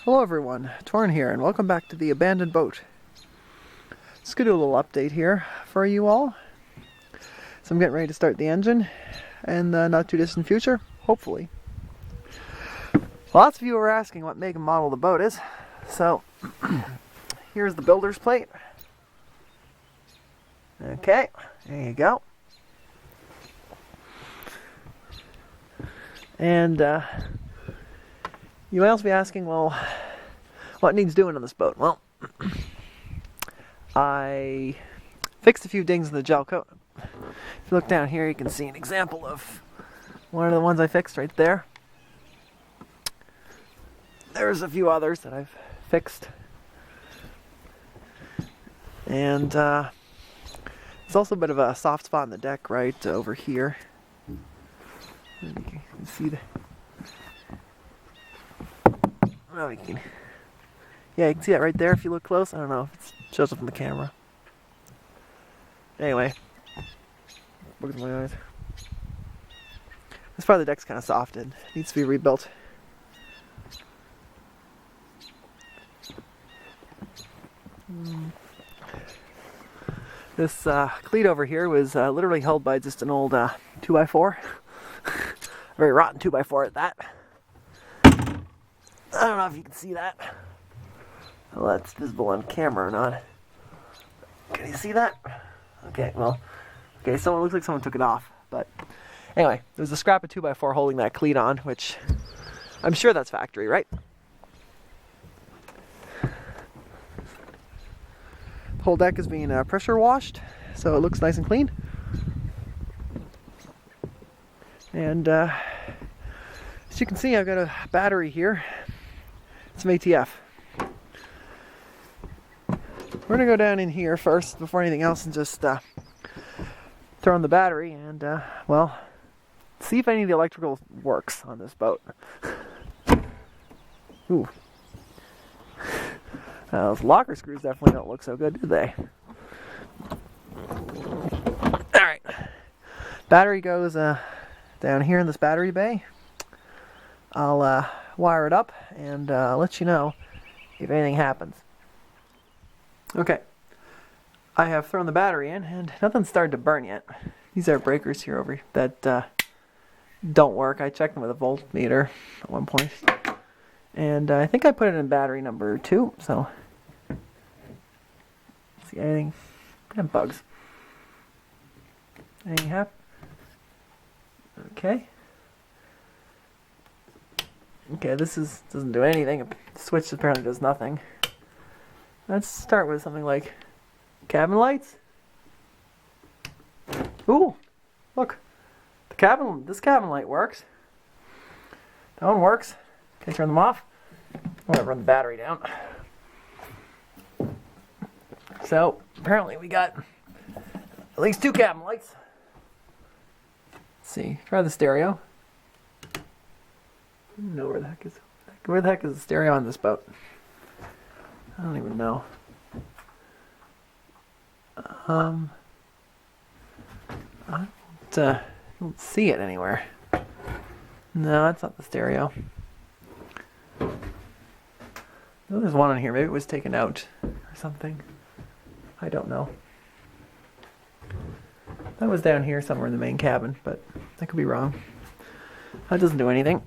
Hello everyone, Torn here, and welcome back to the abandoned boat. Just gonna do a little update here for you all. So I'm getting ready to start the engine in the not too distant future, hopefully. Lots of you are asking what make and model the boat is, so here's the builder's plate. Okay, there you go. And you might also be asking, well, what needs doing on this boat? Well, I fixed a few dings in the gel coat. If you look down here, you can see an example of one of the ones I fixed right there. There's a few others that I've fixed. And there's also a bit of a soft spot on the deck right over here. You can see the... Oh, you can see that right there if you look close. I don't know if it shows up on the camera. Anyway, look at my eyes. This part of the deck's kind of soft and needs to be rebuilt. This cleat over here was literally held by just an old 2x4. Very rotten 2x4 at that. I don't know if you can see that. Well, that's visible on camera or not. Can you see that? Okay, well, okay, so it looks like someone took it off. But anyway, there's a scrap of 2x4 holding that cleat on, which I'm sure that's factory, right? The whole deck is being pressure washed, so it looks nice and clean. And as you can see, I've got a battery here. Some ATF. We're gonna go down in here first before anything else and just throw in the battery and well, see if any of the electrical works on this boat. Ooh. Those locker screws definitely don't look so good, do they? Alright. Battery goes down here in this battery bay. I'll wire it up and let you know if anything happens. Okay, I have thrown the battery in and nothing's started to burn yet. These are breakers here over that don't work. I checked them with a voltmeter at one point, and I think I put it in battery number 2. So, see anything? And bugs. Anything happen? Okay. Okay, this doesn't do anything. The switch apparently does nothing. Let's start with something like cabin lights. Ooh, look, this cabin light works. That one works. Okay, turn them off. I'm gonna run the battery down. So apparently we got at least 2 cabin lights. Let's see. Try the stereo. I don't know where the heck is. Where the heck is the stereo on this boat? I don't even know. I don't see it anywhere. No, that's not the stereo. Oh, there's one on here. Maybe it was taken out or something. I don't know. That was down here somewhere in the main cabin, but I could be wrong. That doesn't do anything.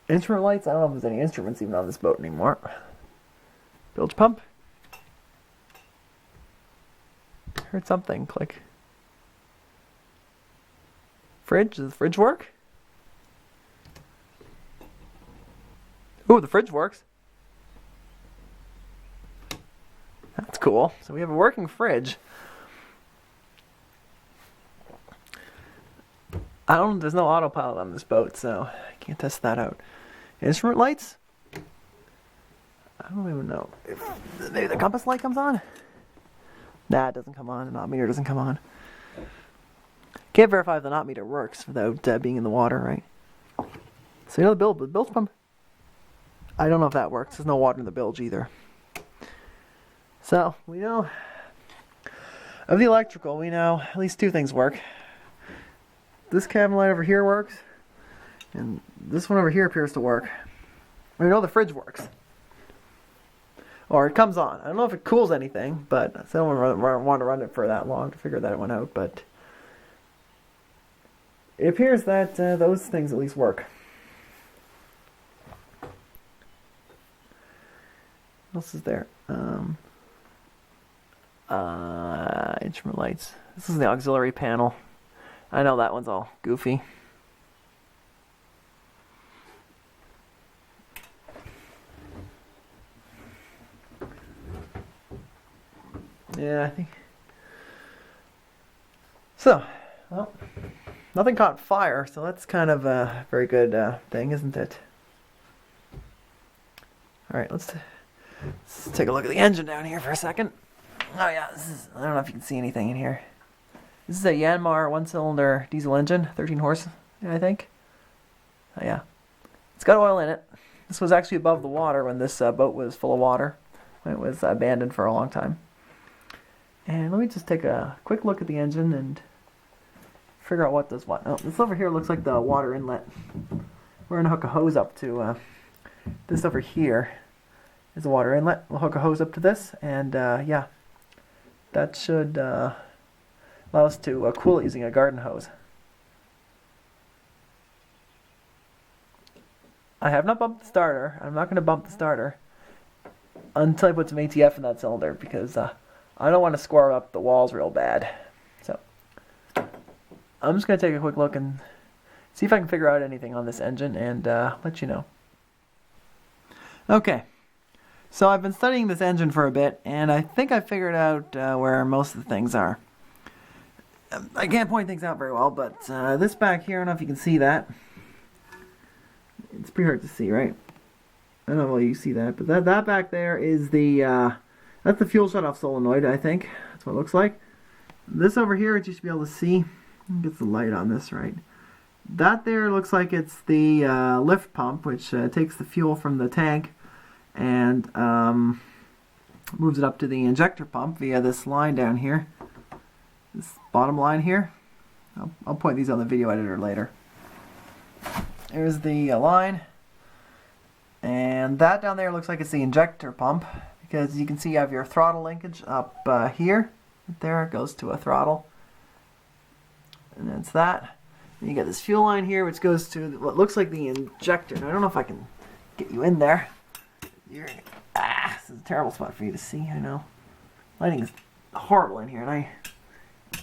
Instrument lights? I don't know if there's any instruments even on this boat anymore. Bilge pump. Heard something click. Fridge? Does the fridge work? Ooh, the fridge works. That's cool. So we have a working fridge. There's no autopilot on this boat, so I can't test that out. Instrument lights? I don't even know. Maybe the compass light comes on? Nah, it doesn't come on. The knot meter doesn't come on. Can't verify if the knot meter works without being in the water, right? So you know the bilge pump? I don't know if that works. There's no water in the bilge either. So, we know of the electrical, we know at least 2 things work. This cabin light over here works, and this one over here appears to work. We know the fridge works. Or it comes on. I don't know if it cools anything, but I don't want to run it for that long to figure that one out. But it appears that those things at least work. What else is there? Instrument lights. This is the auxiliary panel. I know that one's all goofy. Yeah, I think so. Well, nothing caught fire, so that's kind of a very good thing, isn't it? All right, let's take a look at the engine down here for a second. Oh yeah, I don't know if you can see anything in here. This is a Yanmar one-cylinder diesel engine, 13 horse, I think. Oh yeah, it's got oil in it. This was actually above the water when this boat was full of water, when it was abandoned for a long time. And let me just take a quick look at the engine and figure out what does what. Oh, this over here looks like the water inlet. We're going to hook a hose up to this over here is the water inlet. We'll hook a hose up to this, and yeah, that should allow us to cool it using a garden hose. I have not bumped the starter. I'm not going to bump the starter until I put some ATF in that cylinder, because I don't want to square up the walls real bad. So I'm just going to take a quick look and see if I can figure out anything on this engine and let you know. Okay, so I've been studying this engine for a bit, and I think I figured out where most of the things are. I can't point things out very well, but this back here, I don't know if you can see that. It's pretty hard to see, right? I don't know if you see that, but that back there is the that's the fuel shutoff solenoid, I think. That's what it looks like. This over here, you should be able to see. Get the light on this, right? That there looks like it's the lift pump, which takes the fuel from the tank and moves it up to the injector pump via this line down here. This bottom line here. I'll point these on the video editor later. There's the line. And that down there looks like it's the injector pump, because you can see you have your throttle linkage up here. There it goes to a throttle. And that's that. And you got this fuel line here, which goes to what looks like the injector. Now, I don't know if I can get you in there. This is a terrible spot for you to see, I know. Lighting is horrible in here, and I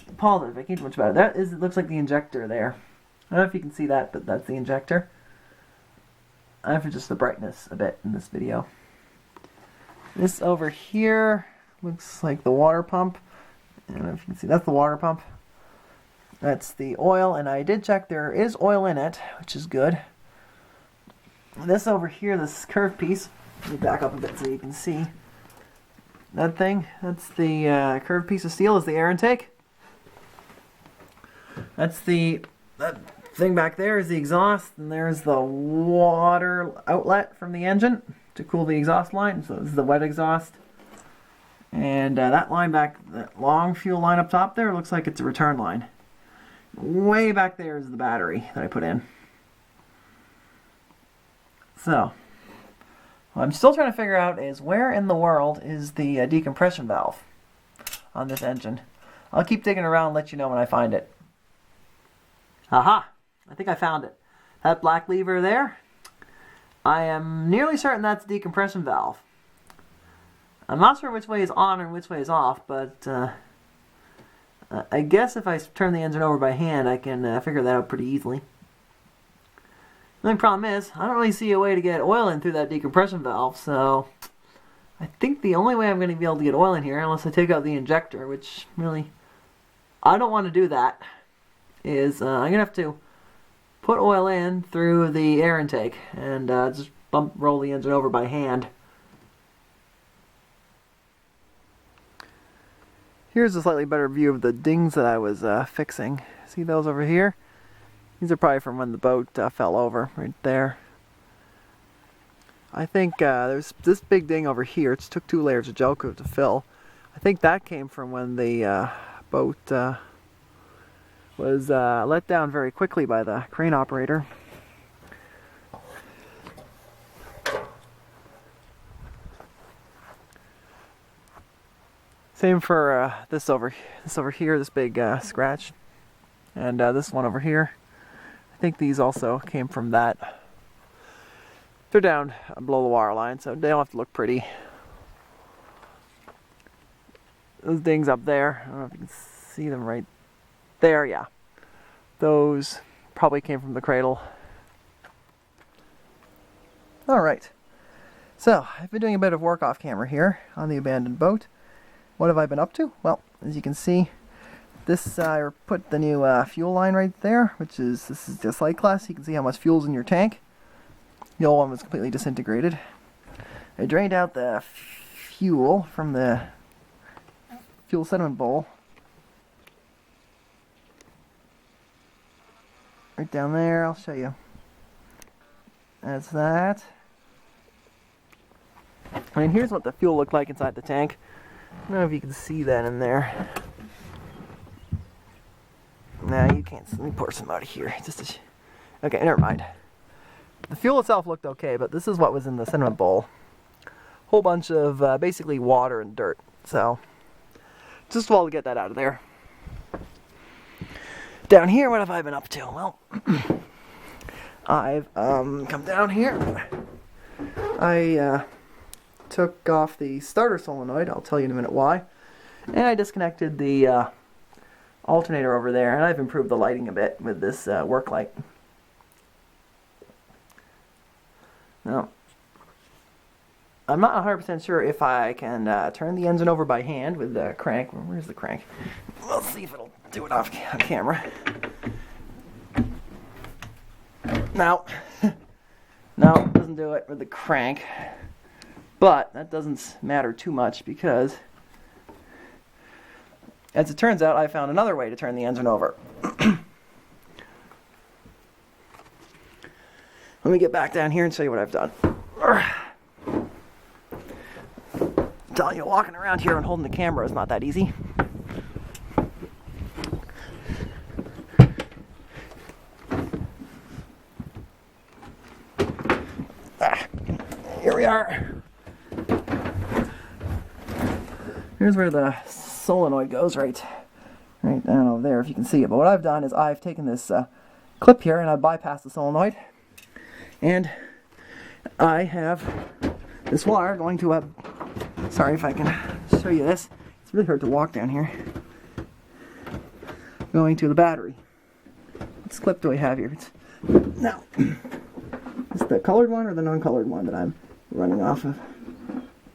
apologize if I can't do much about it. It looks like the injector there. I don't know if you can see that, but that's the injector. I have to adjust the brightness a bit in this video. This over here looks like the water pump. I don't know if you can see, that's the water pump. That's the oil, and I did check there is oil in it, which is good. This over here, this curved piece, let me back up a bit so you can see. That thing, that's the curved piece of steel, is the air intake. That thing back there is the exhaust, and there's the water outlet from the engine to cool the exhaust line. So this is the wet exhaust. And that line back, that long fuel line up top there, looks like it's a return line. Way back there is the battery that I put in. So, what I'm still trying to figure out is where in the world is the decompression valve on this engine. I'll keep digging around and let you know when I find it. Aha! I think I found it. That black lever there, I am nearly certain that's the decompression valve. I'm not sure which way is on and which way is off, but I guess if I turn the engine over by hand, I can figure that out pretty easily. The only problem is, I don't really see a way to get oil in through that decompression valve, so I think the only way I'm going to be able to get oil in here, unless I take out the injector, which really, I don't want to do that, is I'm going to have to put oil in through the air intake and just roll the engine over by hand. Here's a slightly better view of the dings that I was fixing. See those over here? These are probably from when the boat fell over, right there. I think there's this big ding over here. It took 2 layers of gel coat to fill. I think that came from when the boat was let down very quickly by the crane operator. Same for this over here, this big scratch, and this one over here. I think these also came from that. They're down below the wire line, so they don't have to look pretty. Those dings up there, I don't know if you can see them right there, yeah. Those probably came from the cradle. Alright, so I've been doing a bit of work off camera here on the abandoned boat. What have I been up to? Well, as you can see, I put the new fuel line right there, this is just like class. You can see how much fuel's in your tank. The old one was completely disintegrated. I drained out the fuel from the fuel sediment bowl. Right down there, I'll show you. That's that. And here's what the fuel looked like inside the tank. I don't know if you can see that in there. Nah, you can't. Let me pour some out of here. Okay, never mind. The fuel itself looked okay, but this is what was in the sediment bowl. Whole bunch of basically water and dirt. So, just well to get that out of there. Down here, what have I been up to? Well, I've come down here. I took off the starter solenoid. I'll tell you in a minute why. And I disconnected the alternator over there, and I've improved the lighting a bit with this work light. Now, I'm not 100% sure if I can turn the engine over by hand with the crank. Where's the crank? We'll see if it'll do it off camera. No, it doesn't do it with the crank. But that doesn't matter too much because, as it turns out, I found another way to turn the engine over. Let me get back down here and show you what I've done. I'm telling you, walking around here and holding the camera is not that easy. Here we are. Here's where the solenoid goes, right down over there, if you can see it. But what I've done is I've taken this clip here and I've bypassed the solenoid. And I have this wire going to a... Sorry if I can show you this. It's really hard to walk down here. Going to the battery. What clip do I have here? Now, is the colored one or the non-colored one that I'm running off of?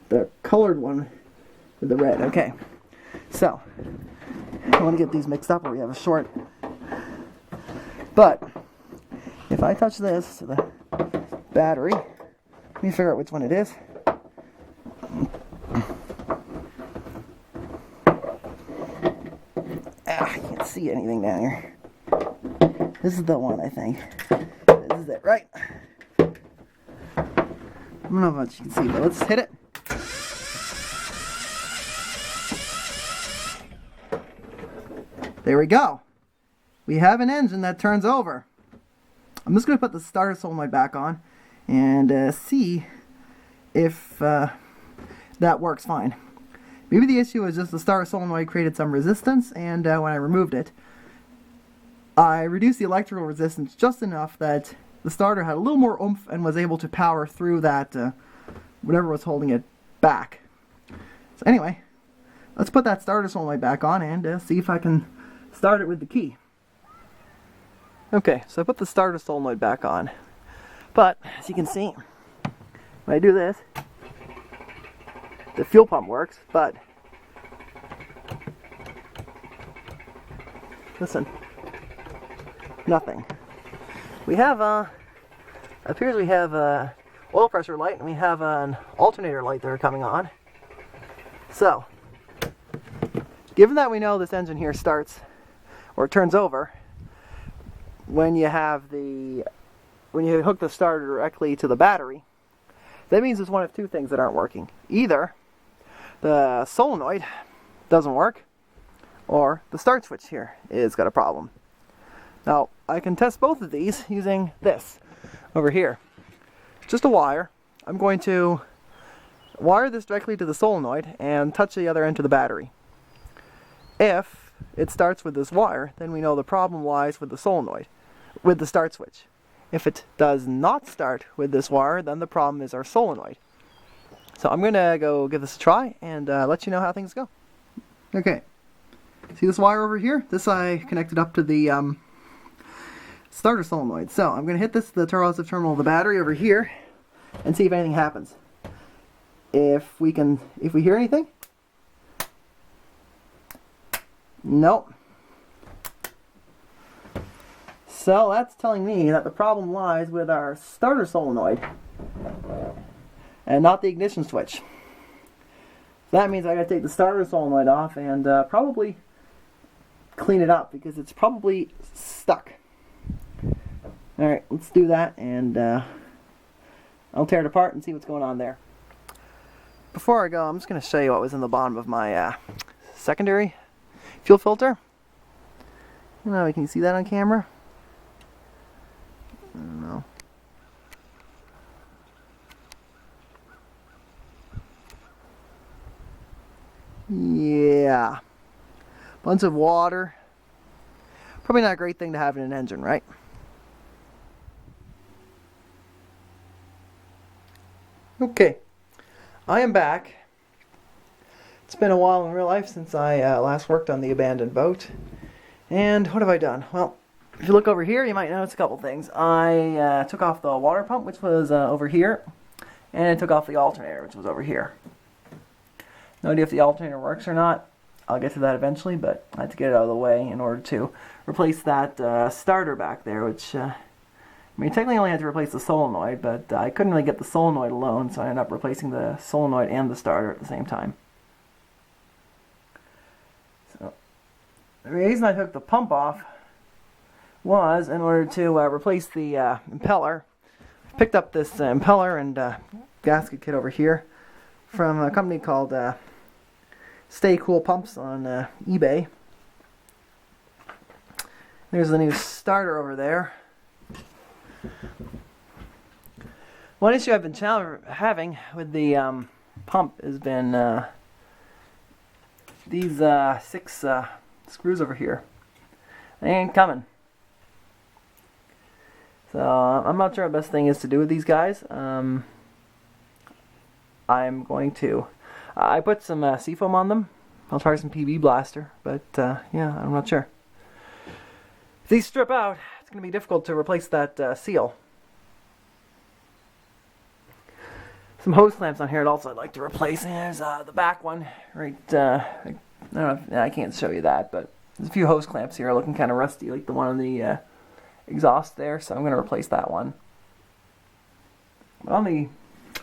The colored one with the red. Okay. So, I want to get these mixed up or we have a short. But, if I touch this to the battery, let me figure out which one it is. I can't see anything down here. This is the one, I think. This is it, right? I don't know how much you can see, but let's hit it. There we go. We have an engine that turns over. I'm just going to put the starter solenoid back on and see if that works fine. Maybe the issue is just the starter solenoid created some resistance, and when I removed it, I reduced the electrical resistance just enough that the starter had a little more oomph and was able to power through that, whatever was holding it back. So anyway, let's put that starter solenoid back on and see if I can start it with the key. Okay, so I put the starter solenoid back on, but as you can see, when I do this, the fuel pump works, but listen, nothing. We have appears we have a oil pressure light and we have an alternator light that are coming on. So, given that we know this engine here starts or turns over when you hook the starter directly to the battery, that means there's one of two things that aren't working. Either the solenoid doesn't work, or the start switch here is got a problem. Now, I can test both of these using this over here. It's just a wire. I'm going to wire this directly to the solenoid and touch the other end to the battery. If it starts with this wire, then we know the problem lies with the solenoid, with the start switch. If it does not start with this wire, then the problem is our solenoid. So I'm going to go give this a try and let you know how things go. Okay, see this wire over here? This I connected up to the starter solenoid. So I'm going to hit the positive terminal of the battery over here and see if anything happens. If we hear anything? Nope. So that's telling me that the problem lies with our starter solenoid and not the ignition switch. So that means I gotta take the starter solenoid off and probably clean it up because it's probably stuck. Alright, let's do that and I'll tear it apart and see what's going on there. Before I go, I'm just going to show you what was in the bottom of my secondary fuel filter. I don't know, can you see that on camera? I don't know. Yeah. Bunch of water. Probably not a great thing to have in an engine, right? Okay. I am back. It's been a while in real life since I last worked on the abandoned boat. And what have I done? Well, if you look over here, you might notice a couple things. I took off the water pump, which was over here, and I took off the alternator, which was over here. No idea if the alternator works or not. I'll get to that eventually, but I had to get it out of the way in order to replace that starter back there, which I mean, technically I only had to replace the solenoid, but I couldn't really get the solenoid alone, so I ended up replacing the solenoid and the starter at the same time. So, the reason I took the pump off was in order to replace the impeller. I picked up this impeller and gasket kit over here from a company called Stay Cool Pumps on eBay. There's the new starter over there. One issue I've been having with the pump has been these 6 screws over here. They ain't coming. So I'm not sure what the best thing is to do with these guys. I'm going to... I put some seafoam on them. I'll try some PB Blaster, but yeah, I'm not sure. If these strip out, it's going to be difficult to replace that seal. Some hose clamps on here also I'd like to replace. There's the back one, right, I don't know if, I can't show you that, but there's a few hose clamps here looking kind of rusty, like the one on the exhaust there, so I'm going to replace that one. But on the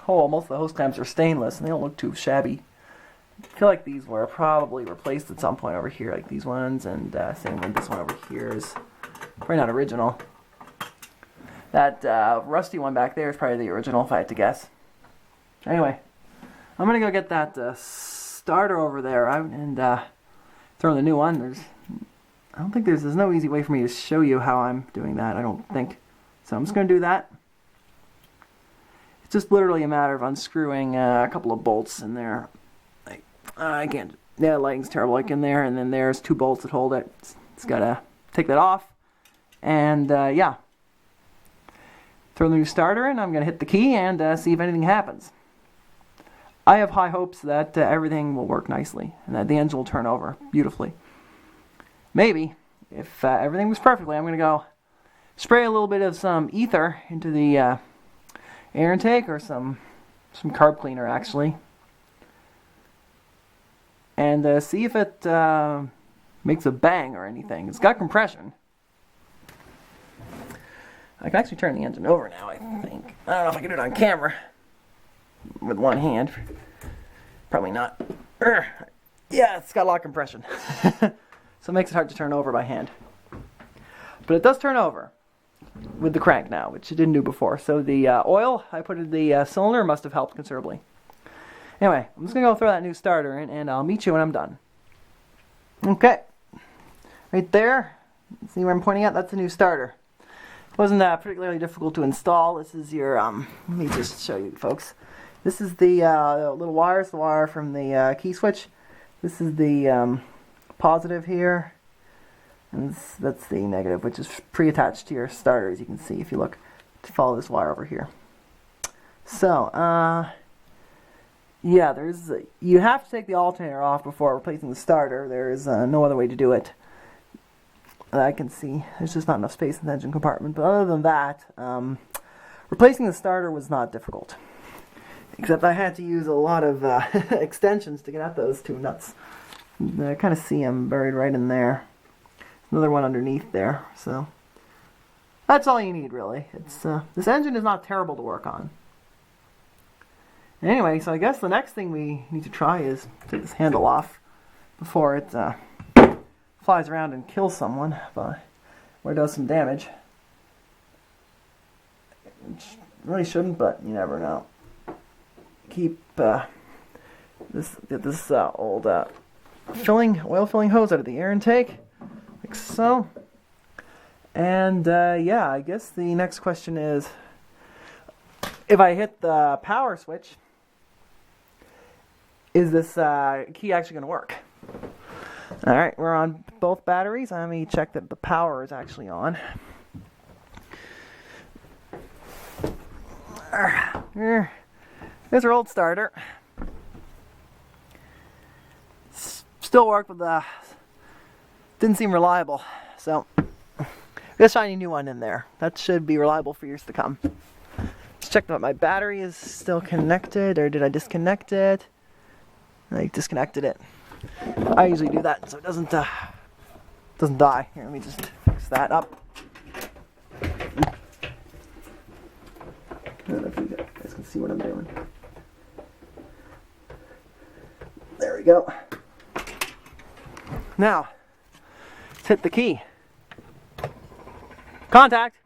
whole, most of the hose clamps are stainless, and they don't look too shabby. I feel like these were probably replaced at some point over here, like these ones, and same with this one over here is probably not original. That rusty one back there is probably the original, if I had to guess. Anyway, I'm going to go get that starter over there out and throw in the new one. I don't think there's no easy way for me to show you how I'm doing that, I don't think. So I'm just going to do that. It's just literally a matter of unscrewing a couple of bolts in there. I can't, yeah, the lighting's terrible, like in there, and then there's 2 bolts that hold it. It's got to take that off, and yeah. Throw the new starter in, I'm going to hit the key and see if anything happens. I have high hopes that everything will work nicely, and that the engine will turn over beautifully. Maybe, if everything was perfectly, I'm going to go spray a little bit of some ether into the air intake, or some carb cleaner actually, and see if it makes a bang or anything. It's got compression. I can actually turn the engine over now, I think. I don't know if I can do it on camera with one hand. Probably not. Yeah, it's got a lot of compression. So it makes it hard to turn over by hand. But it does turn over with the crank now, which it didn't do before. So the oil I put in the cylinder must have helped considerably. Anyway, I'm just going to go throw that new starter in, and I'll meet you when I'm done. Okay. Right there, see where I'm pointing at? That's the new starter. It wasn't particularly difficult to install. This is your, let me just show you folks. This is the little wires, the wire from the key switch. This is the positive here, and that's the negative, which is pre-attached to your starter, as you can see if you look to follow this wire over here. So, yeah, you have to take the alternator off before replacing the starter. There is no other way to do it. I can see there's just not enough space in the engine compartment. But other than that, replacing the starter was not difficult. Except I had to use a lot of extensions to get at those two nuts. I kind of see them buried right in there. Another one underneath there. So that's all you need, really. It's this engine is not terrible to work on. Anyway, so I guess the next thing we need to try is take this handle off before it flies around and kills someone, or does some damage. Which really shouldn't, but you never know. Keep this old oil filling hose out of the air intake, like so. And yeah, I guess the next question is, if I hit the power switch, is this key actually going to work? Alright, we're on both batteries. Let me check that the power is actually on. There's our old starter. Still worked, but didn't seem reliable. So, let's shiny new one in there. That should be reliable for years to come. Let's check that my battery is still connected, or did I disconnect it? I disconnected it. I usually do that so it doesn't die. Here, let me just fix that up. I don't know if you guys can see what I'm doing. There we go. Now, let's hit the key. Contact.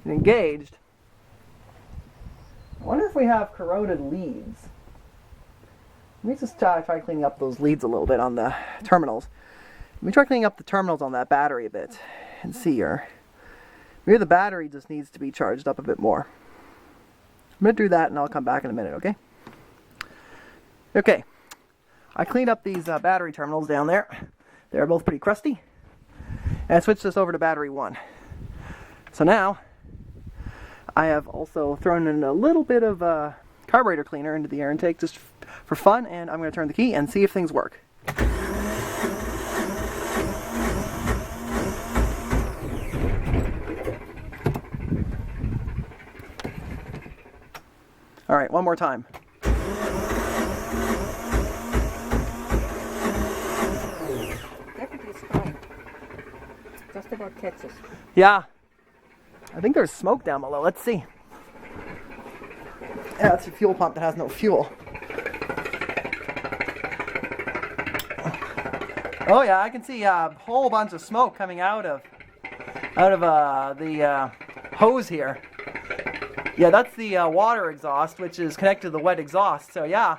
Engaged. I wonder if we have corroded leads. Let me just try cleaning up those leads a little bit on the terminals. Let me try cleaning up the terminals on that battery a bit and see here. Maybe the battery just needs to be charged up a bit more. I'm going to do that and I'll come back in a minute, okay? Okay. I cleaned up these battery terminals down there. They're both pretty crusty. And I switched this over to battery 1. So now, I have also thrown in a little bit of carburetor cleaner into the air intake just for fun, and I'm going to turn the key and see if things work. Alright, one more time. Definitely strong. Just about catches. Yeah. I think there's smoke down below. Let's see. Yeah, that's a fuel pump that has no fuel. Oh yeah, I can see a whole bunch of smoke coming out of the hose here. Yeah, that's the water exhaust, which is connected to the wet exhaust. So yeah,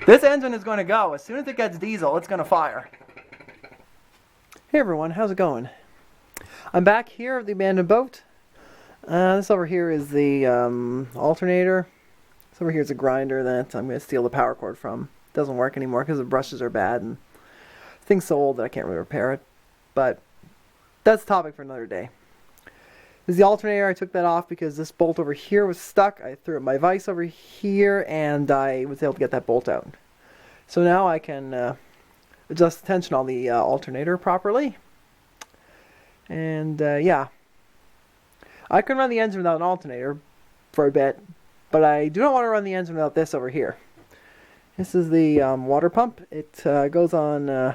this engine is going to go. As soon as it gets diesel, it's going to fire. Hey everyone, how's it going? I'm back here at the abandoned boat. This over here is the alternator. This over here is a grinder that I'm going to steal the power cord from. It doesn't work anymore because the brushes are bad and the thing's so old that I can't really repair it. But that's a topic for another day. This is the alternator. I took that off because this bolt over here was stuck. I threw my vise over here and I was able to get that bolt out. So now I can adjust the tension on the alternator properly. And yeah, I can run the engine without an alternator for a bit, but I do not want to run the engine without this over here. This is the water pump. It goes on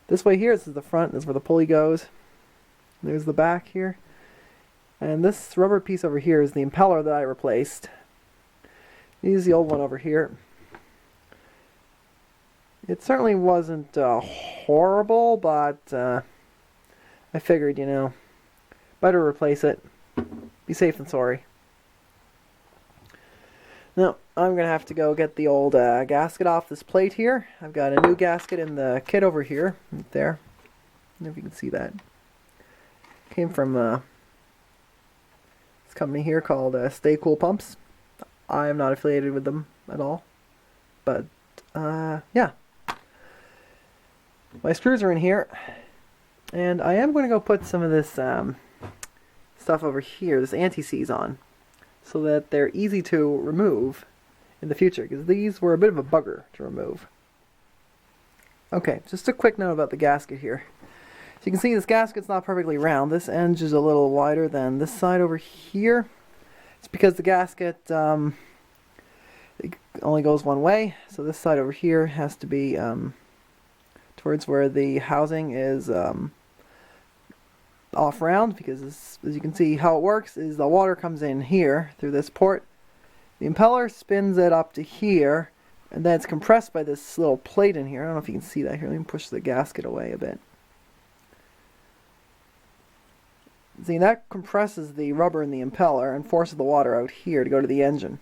this way here. This is the front. This is where the pulley goes. There's the back here. And this rubber piece over here is the impeller that I replaced. Use the old one over here. It certainly wasn't horrible, but I figured, you know, better replace it. Be safe than sorry. Now, I'm going to have to go get the old gasket off this plate here. I've got a new gasket in the kit over here, right there. I don't know if you can see that. Came from this company here called Stay Cool Pumps. I am not affiliated with them at all. But, yeah. My screws are in here. And I am going to go put some of this stuff over here, this anti-seize on, so that they're easy to remove in the future, because these were a bit of a bugger to remove. Okay, just a quick note about the gasket here. So you can see this gasket's not perfectly round. This edge is a little wider than this side over here. It's because the gasket it only goes one way, so this side over here has to be towards where the housing is off round, because as you can see, how it works is the water comes in here through this port. The impeller spins it up to here, and then it's compressed by this little plate in here. I don't know if you can see that here. Let me push the gasket away a bit. See, that compresses the rubber in the impeller and forces the water out here to go to the engine.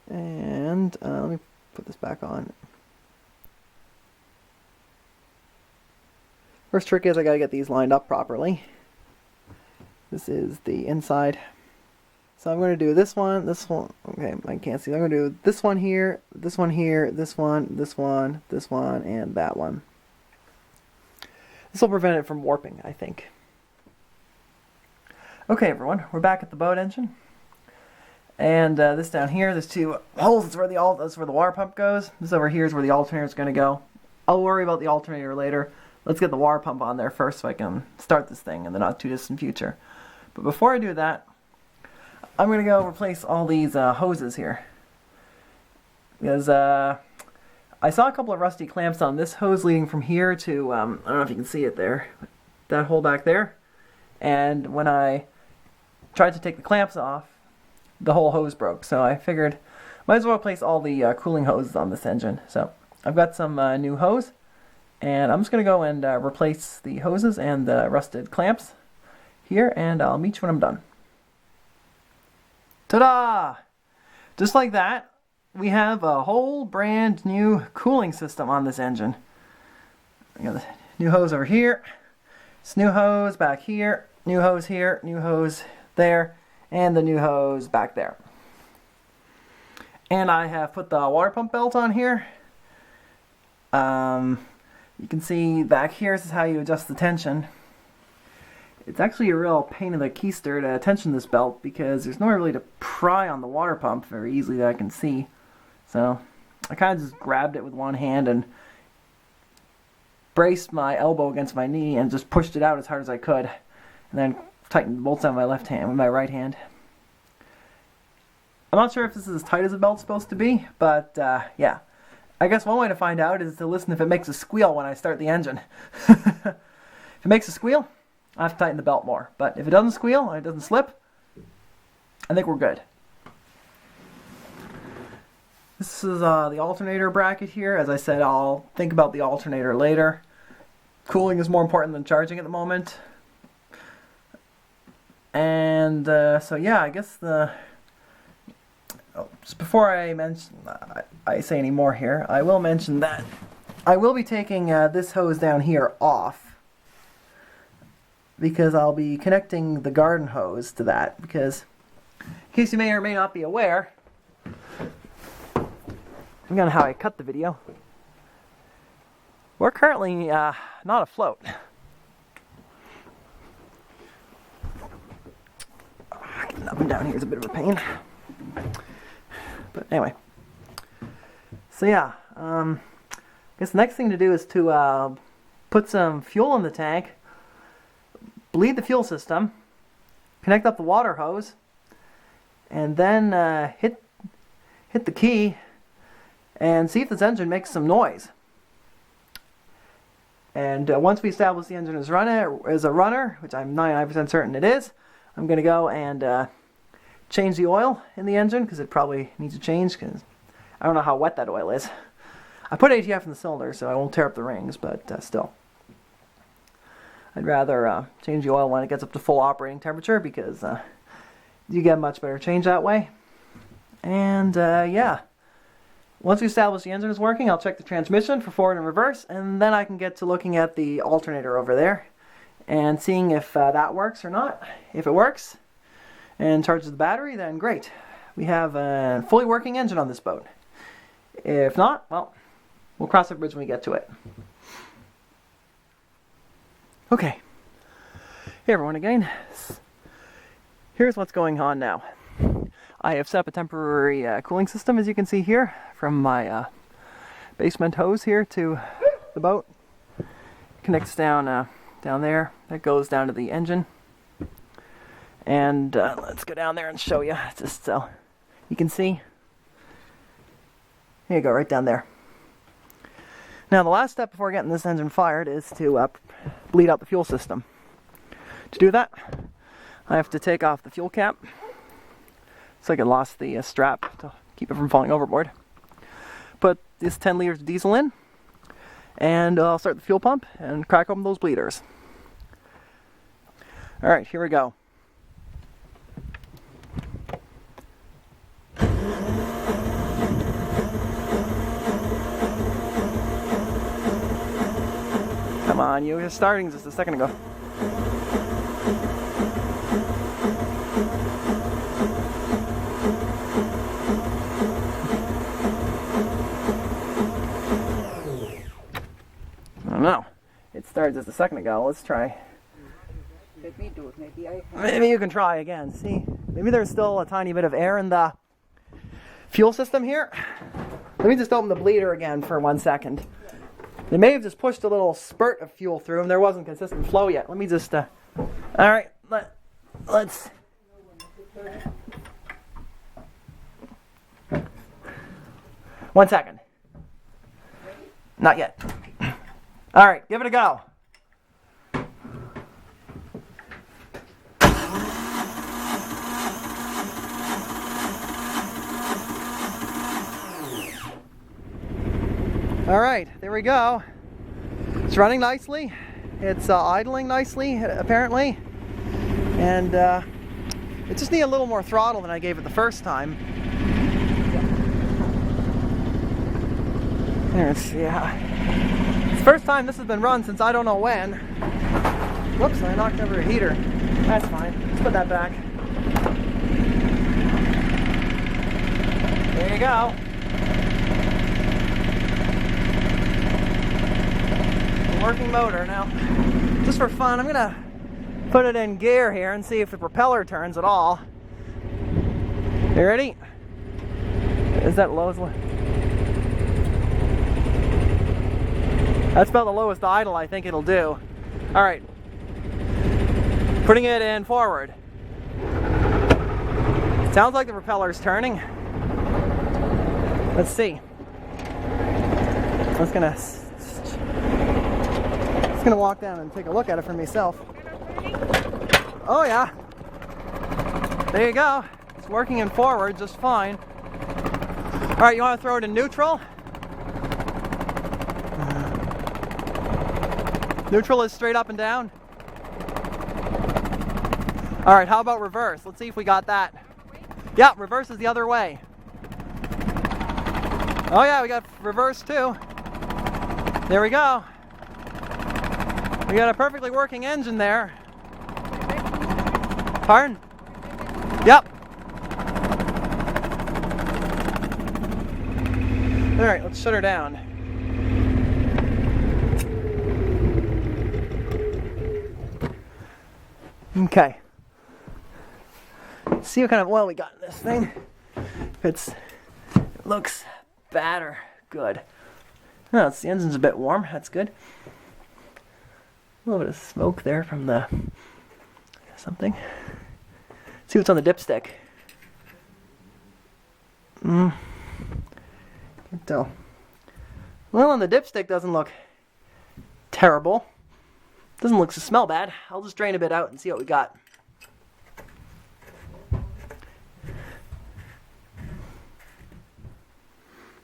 And let me put this back on. First trick is I gotta get these lined up properly. This is the inside. So I'm going to do this one, okay, I can't see. I'm going to do this one here, this one here, this one, this one, this one, and that one. This will prevent it from warping, I think. Okay, everyone, we're back at the boat engine. And this down here, there's two holes. That's where the water pump goes. This over here is where the alternator is going to go. I'll worry about the alternator later. Let's get the water pump on there first so I can start this thing in the not too distant future. But before I do that, I'm going to go replace all these hoses here. Because I saw a couple of rusty clamps on this hose leading from here to, I don't know if you can see it there, that hole back there. And when I tried to take the clamps off, the whole hose broke. So I figured, might as well replace all the cooling hoses on this engine. So I've got some new hose, and I'm just going to go and replace the hoses and the rusted clamps here, and I'll meet you when I'm done. Ta-da! Just like that, we have a whole brand new cooling system on this engine. I got the new hose over here, this new hose back here, new hose here, new hose there, and the new hose back there. And I have put the water pump belt on here. You can see back here, this is how you adjust the tension. It's actually a real pain in the keister to tension this belt because there's nowhere really to pry on the water pump very easily that I can see. So I kind of just grabbed it with one hand and braced my elbow against my knee and just pushed it out as hard as I could, and then tightened the bolts on my left hand with my right hand. I'm not sure if this is as tight as a belt's supposed to be, but yeah. I guess one way to find out is to listen if it makes a squeal when I start the engine. If it makes a squeal, I have to tighten the belt more. But if it doesn't squeal and it doesn't slip, I think we're good. This is the alternator bracket here. As I said, I'll think about the alternator later. Cooling is more important than charging at the moment. And so yeah, I guess just before I say any more here, I will mention that I will be taking this hose down here off, because I'll be connecting the garden hose to that, because in case you may or may not be aware, depending on how I cut the video, we're currently not afloat. Getting up and down here is a bit of a pain. But anyway, so yeah, I guess the next thing to do is to put some fuel in the tank, bleed the fuel system, connect up the water hose, and then hit the key and see if this engine makes some noise. And once we establish the engine is a runner, which I'm 99% certain it is, I'm going to go and change the oil in the engine, because it probably needs a change, because I don't know how wet that oil is. I put ATF in the cylinder so I won't tear up the rings, but still. I'd rather change the oil when it gets up to full operating temperature, because you get a much better change that way. And yeah, Once we establish the engine is working, I'll check the transmission for forward and reverse, and then I can get to looking at the alternator over there and seeing if that works or not. If it works and charges the battery, then great. We have a fully working engine on this boat. If not, well, we'll cross that bridge when we get to it. Okay. Hey everyone again. Here's what's going on now. I have set up a temporary cooling system, as you can see here, from my basement hose here to the boat. Connects down down there. That goes down to the engine. And let's go down there and show you, just so you can see. Here you go, right down there. Now the last step before getting this engine fired is to bleed out the fuel system. To do that, I have to take off the fuel cap. It's like I lost the strap to keep it from falling overboard. Put this 10 liters of diesel in, and I'll start the fuel pump and crack open those bleeders. Alright, here we go. Come on, you were starting just a second ago. I don't know. It started just a second ago. Let's try. Let me do it. Maybe you can try again. See, maybe there's still a tiny bit of air in the fuel system here. Let me just open the bleeder again for 1 second. They may have just pushed a little spurt of fuel through and there wasn't consistent flow yet. Let me just, all right, let's. 1 second. Not yet. All right, give it a go. All right, there we go. It's running nicely. It's idling nicely, apparently. And it just needs a little more throttle than I gave it the first time. There's, yeah. It's the first time this has been run since I don't know when. Whoops, I knocked over a heater. That's fine. Let's put that back. There you go. Working motor. Now, just for fun, I'm gonna put it in gear here and see if the propeller turns at all. You ready? Is that low? That's about the lowest idle I think it'll do. All right, putting it in forward. Sounds like the propeller's turning. Let's see. Just gonna walk down and take a look at it for myself. Oh yeah. There you go. It's working in forward just fine. All right, you want to throw it in neutral? Neutral is straight up and down. All right, how about reverse? Let's see if we got that. Yeah, reverse is the other way. Oh yeah, we got reverse too. There we go. We got a perfectly working engine there. Pardon? Yep. All right, let's shut her down. Okay. Let's see what kind of oil we got in this thing. It looks bad or good. Oh, the engine's a bit warm. That's good. A little bit of smoke there from the something. See what's on the dipstick. Can't tell. Well, on the dipstick doesn't look terrible. Doesn't look to smell bad. I'll just drain a bit out and see what we got.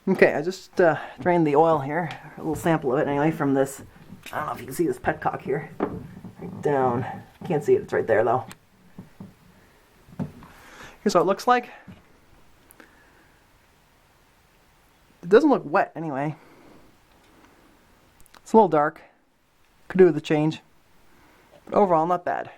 Okay, I just drained the oil here. A little sample of it anyway from this. I don't know if you can see this petcock here. Right down. Can't see it, it's right there though. Here's what it looks like. It doesn't look wet anyway. It's a little dark. Could do with a change. But overall, not bad.